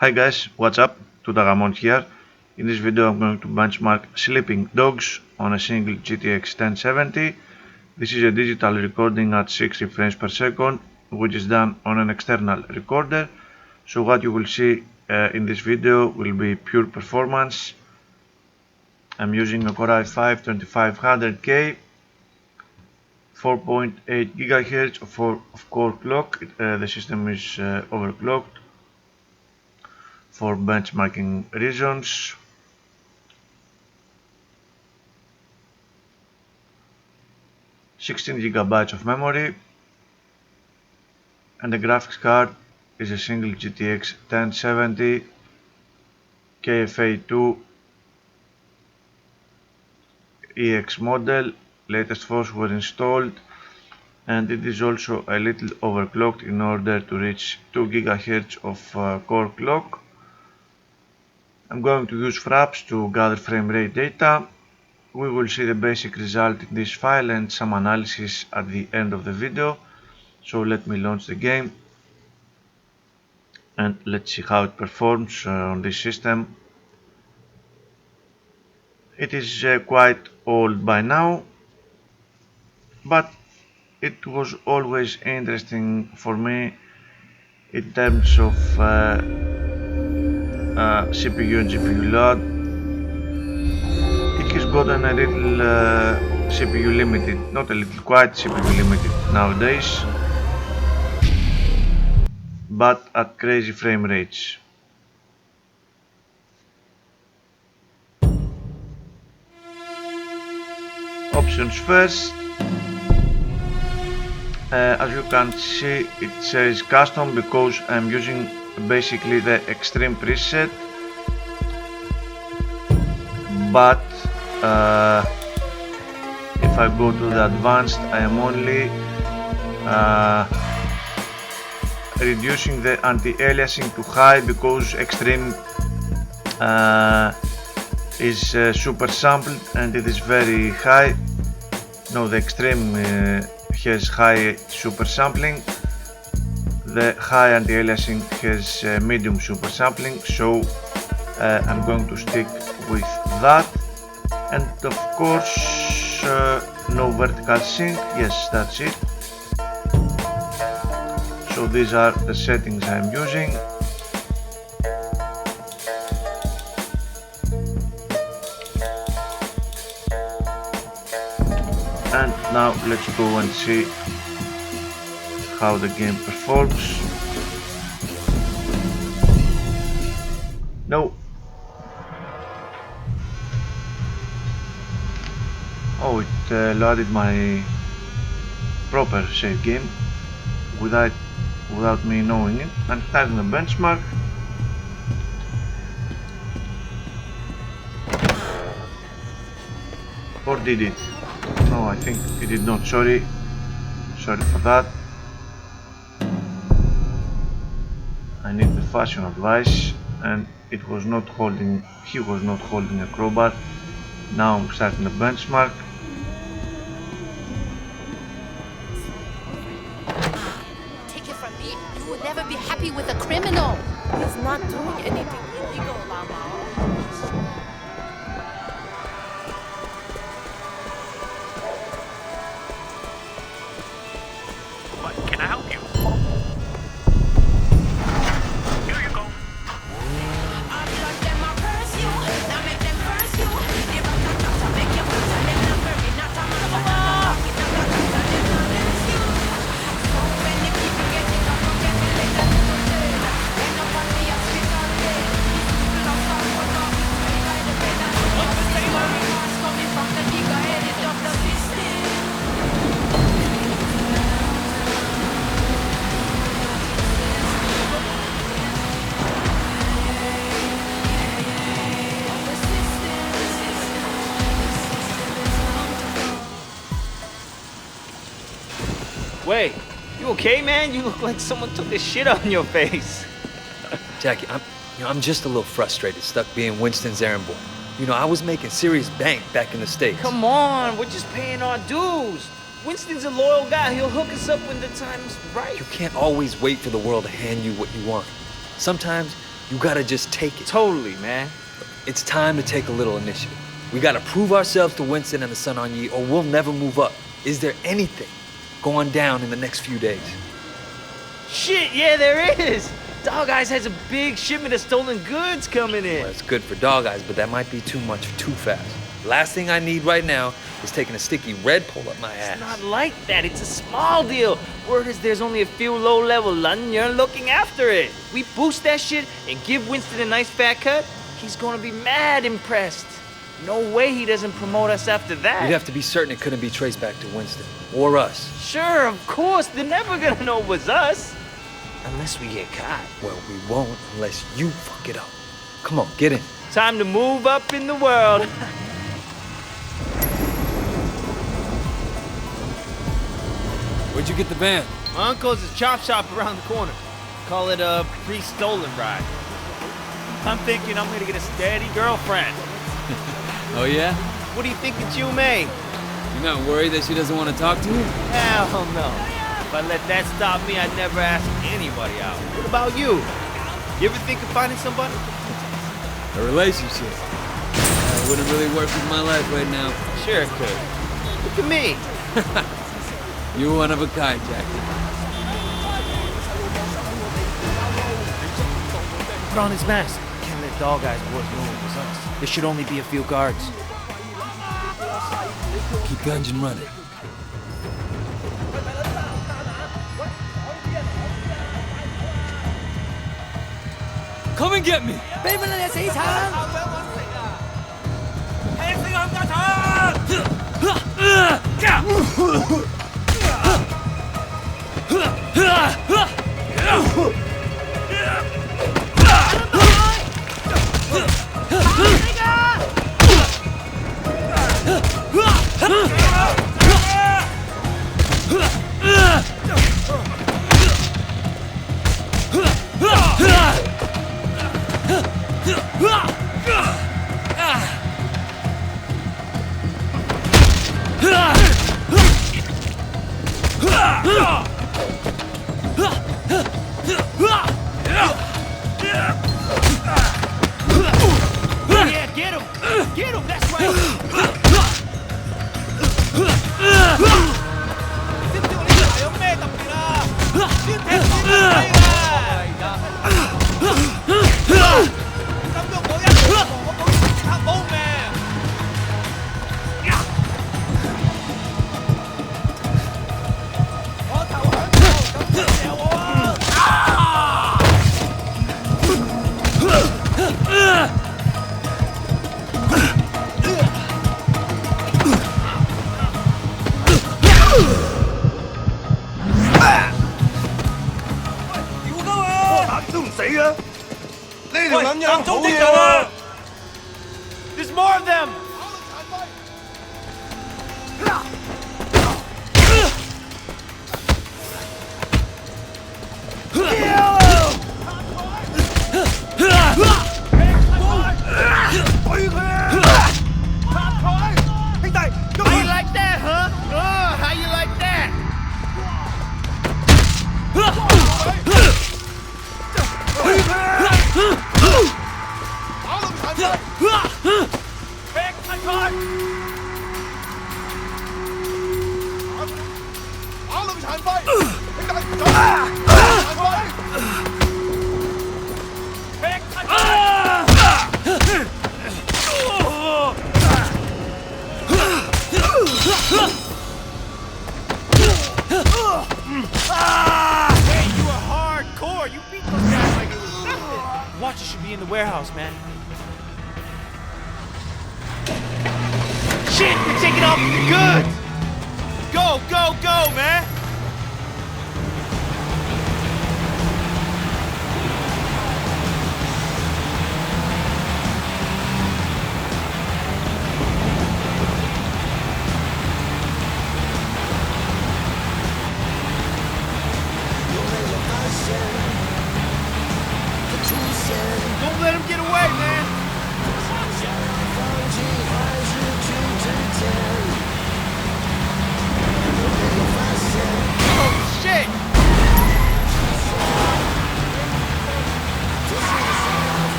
Hi guys, what's up? Tudagamon here. In this video I'm going to benchmark sleeping dogs on a single GTX 1070. This is a digital recording at 60 frames per second, which is done on an external recorder. So what you will see in this video will be pure performance. I'm using a Core i5-2500k, 4.8 GHz of core clock. The system is overclocked for benchmarking reasons. GB of memory, and the graphics card is a single GTX 1070 KFA2 EX model. Latest force were installed, and it is also a little overclocked in order to reach 2 GHz of core clock. I'm going to use fraps to gather frame rate data. We will see the basic result in this file and some analysis at the end of the video. So let me launch the game and let's see how it performs on this system. It is quite old by now, but it was always interesting for me in terms of CPU and GPU load. It has gotten a little CPU limited, not a little, quite CPU limited nowadays, but at crazy frame rates. Options first. As you can see, it says custom because I'm using basically the extreme preset, but if I go to the advanced, I am only reducing the anti-aliasing to high because extreme is super sampled and it is very high. No, the extreme has high super sampling, the high anti-aliasing has medium super sampling, so I'm going to stick with that. And of course no vertical sync, yes, that's it. So these are the settings I'm using. And now let's go and see how the game performs. No. Oh, it loaded my proper save game without me knowing it. I'm starting the benchmark. Or did it? No, I think it did not. Sorry for that. I need the fashion advice, and it was not holding. He was not holding a crowbar. Now I'm starting the benchmark. Take it from me, you will never be happy with a criminal. He's not doing anything illegal, Lama. Can I help you? Here you go. Wait, you okay, man? You look like someone took a shit on your face. Jackie, I'm just a little frustrated, stuck being Winston's errand boy. You know, I was making serious bank back in the States. Come on, we're just paying our dues. Winston's a loyal guy. He'll hook us up when the time's right. You can't always wait for the world to hand you what you want. Sometimes You gotta just take it. Totally, man. It's time to take a little initiative. We gotta prove ourselves to Winston and the Sun On Yee, or we'll never move up. Is there anything going down in the next few days? Shit, yeah, there is. Dog Eyes has a big shipment of stolen goods coming in. Well, it's good for Dog Eyes, but that might be too much too fast. Last thing I need right now is taking a sticky red pole up my ass. It's not like that. It's a small deal. Word is there's only a few low-level Londoners looking after it. We boost that shit and give Winston a nice fat cut, he's gonna be mad impressed. No way he doesn't promote us after that. You'd have to be certain it couldn't be traced back to Winston. Or us. Sure, of course. They're never gonna know it was us. Unless we get caught. Well, we won't unless you fuck it up. Come on, get in. Time to move up in the world. Where'd you get the van? My uncle's a chop shop around the corner. Call it a pre-stolen ride. I'm thinking I'm gonna get a steady girlfriend. Oh, yeah? What do you think it's you, May? You're not worried that she doesn't want to talk to you? Hell no. If I let that stop me, I'd never ask anybody out. What about you? You ever think of finding somebody? A relationship. It wouldn't really work with my life right now. Sure it could. Look at me. You're one of a kind, Jackie. Put on his mask. Can't let Dog Eyes boys know it was us. There should only be a few guards. Keep the engine running. Come and get me! Yeah, get him! Get him, that's right! There's more of them! How you like that, huh? Oh, how you like that? Hey, you are hardcore. You beat those guys like it was nothing. Watcher should be in the warehouse, man. Shit, we're taking off with the goods. Go, go, go, man. Don't let him get away, man.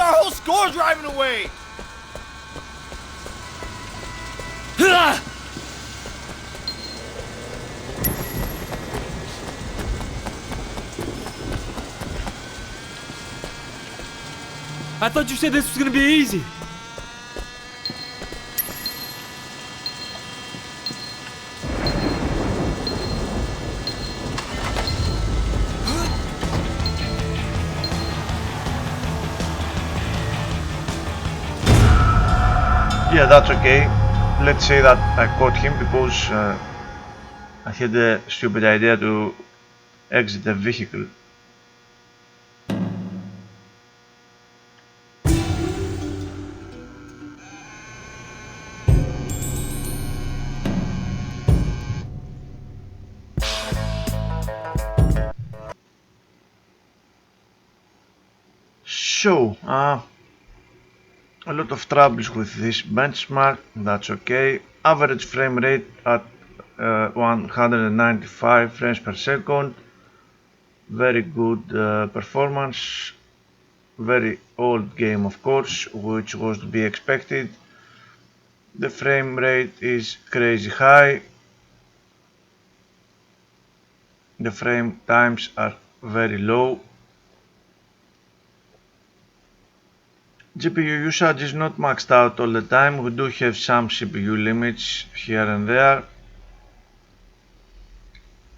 our whole score driving away! I thought you said this was gonna be easy. Yeah, that's okay. Let's say that I caught him because I had a stupid idea to exit the vehicle. So, a lot of troubles with this benchmark, that's okay. Average frame rate at 195 frames per second. Very good performance. Very old game, of course, which was to be expected. The frame rate is crazy high. The frame times are very low. GPU usage is not maxed out all the time. We do have some CPU limits here and there,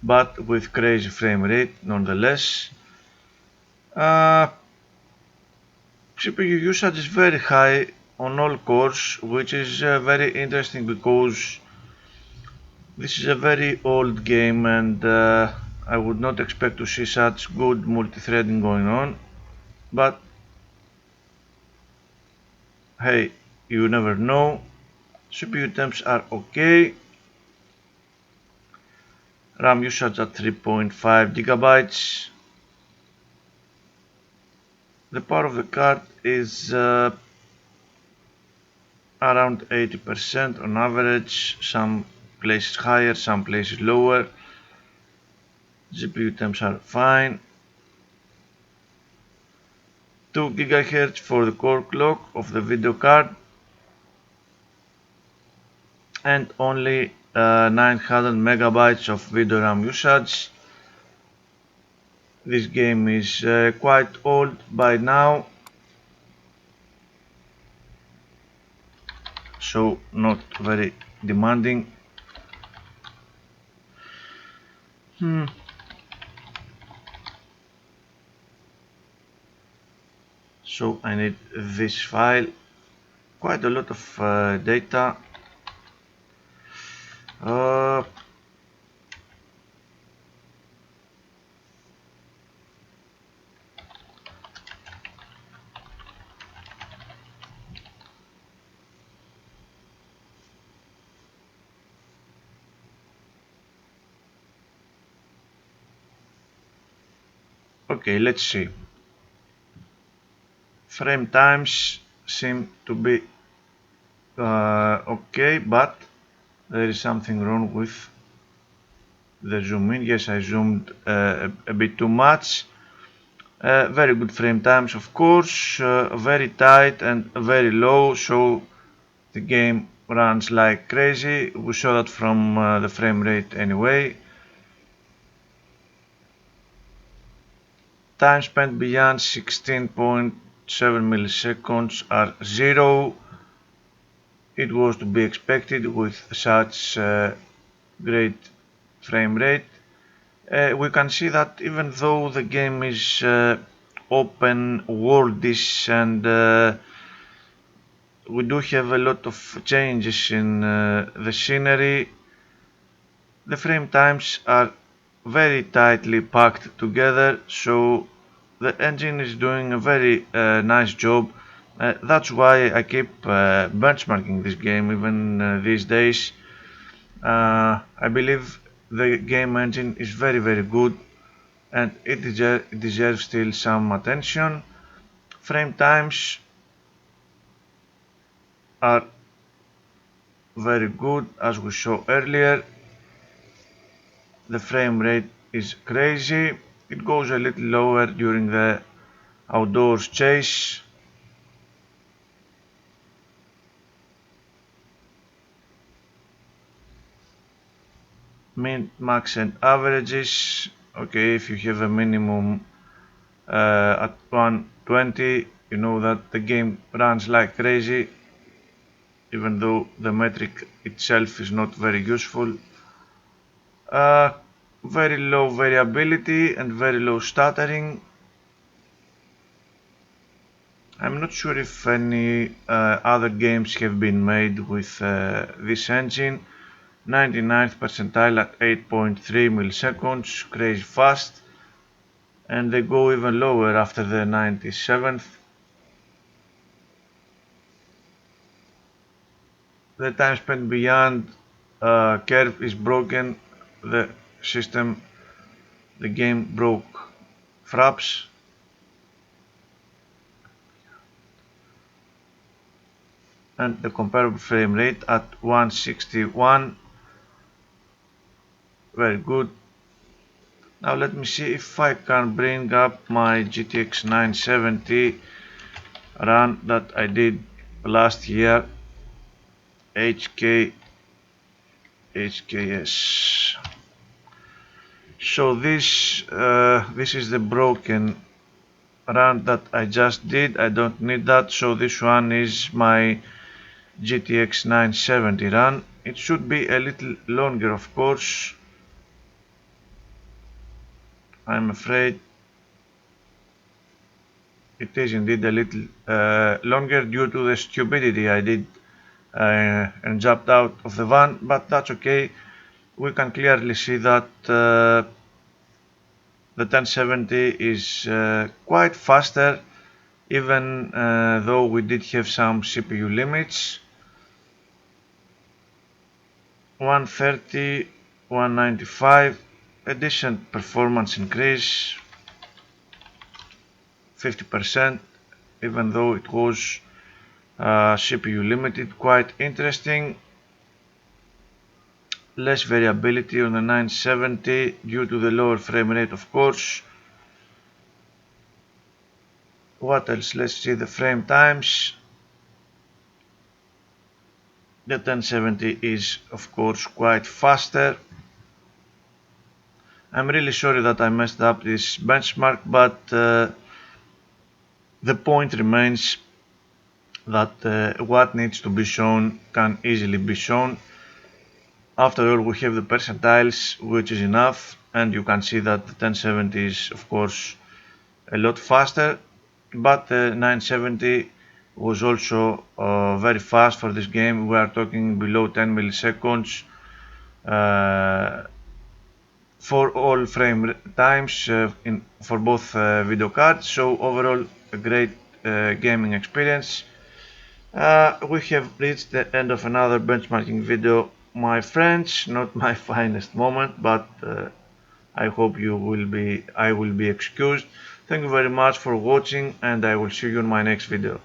but with crazy frame rate nonetheless. CPU usage is very high on all cores, which is very interesting because this is a very old game and I would not expect to see such good multi-threading going on, but hey, you never know. CPU temps are okay. RAM usage at 3.5 gigabytes. The power of the card is around 80% on average, some places higher, some places lower. GPU temps are fine. 2 GHz for the core clock of the video card and only 900 megabytes of video RAM usage. This game is quite old by now, so not very demanding. So I need this file, quite a lot of data. Okay, let's see. Frame times seem to be okay, but there is something wrong with the zoom in. Yes, I zoomed a bit too much. Very good frame times, of course, very tight and very low, so the game runs like crazy. We saw that from the frame rate anyway. Time spent beyond 16.7 milliseconds are 0. It was to be expected with such great frame rate. We can see that even though the game is open worldish and we do have a lot of changes in the scenery, the frame times are very tightly packed together, so the engine is doing a very nice job. That's why I keep benchmarking this game even these days. I believe the game engine is very good and it deserves still some attention. Frame times are very good as we saw earlier. The frame rate is crazy. It goes a little lower during the outdoors chase. min, max and averages. Okay, if you have a minimum at 120, you know that the game runs like crazy, even though the metric itself is not very useful. Very low variability and very low stuttering. I'm not sure if any other games have been made with this engine. 99th percentile at 8.3 milliseconds, crazy fast, and they go even lower after the 97th. The time spent beyond curve is broken. The system, the game broke fraps. And the comparable frame rate at 161. Very good. Now let me see if I can bring up my GTX 970 run that I did last year. HKS. So this is the broken run that I just did. I don't need that, so this one is my GTX 970 run. It should be a little longer, of course. I'm afraid it is indeed a little longer due to the stupidity I did and jumped out of the van, but that's okay. We can clearly see that the 1070 is quite faster, even though we did have some CPU limits. 130, 195, a decent performance increase, 50%, even though it was CPU limited. Quite interesting. Less variability on the 970 due to the lower frame rate, of course. What else? Let's see the frame times. The 1070 is, of course, quite faster. I'm really sorry that I messed up this benchmark, but the point remains that what needs to be shown can easily be shown. After all, we have the percentiles, which is enough, and you can see that the 1070 is, of course, a lot faster, but the 970 was also very fast for this game. We are talking below 10 milliseconds for all frame times for both video cards. So overall, a great gaming experience. We have reached the end of another benchmarking video, my friends. Not my finest moment, but I hope I will be excused. Thank you very much for watching, and I will see you in my next video.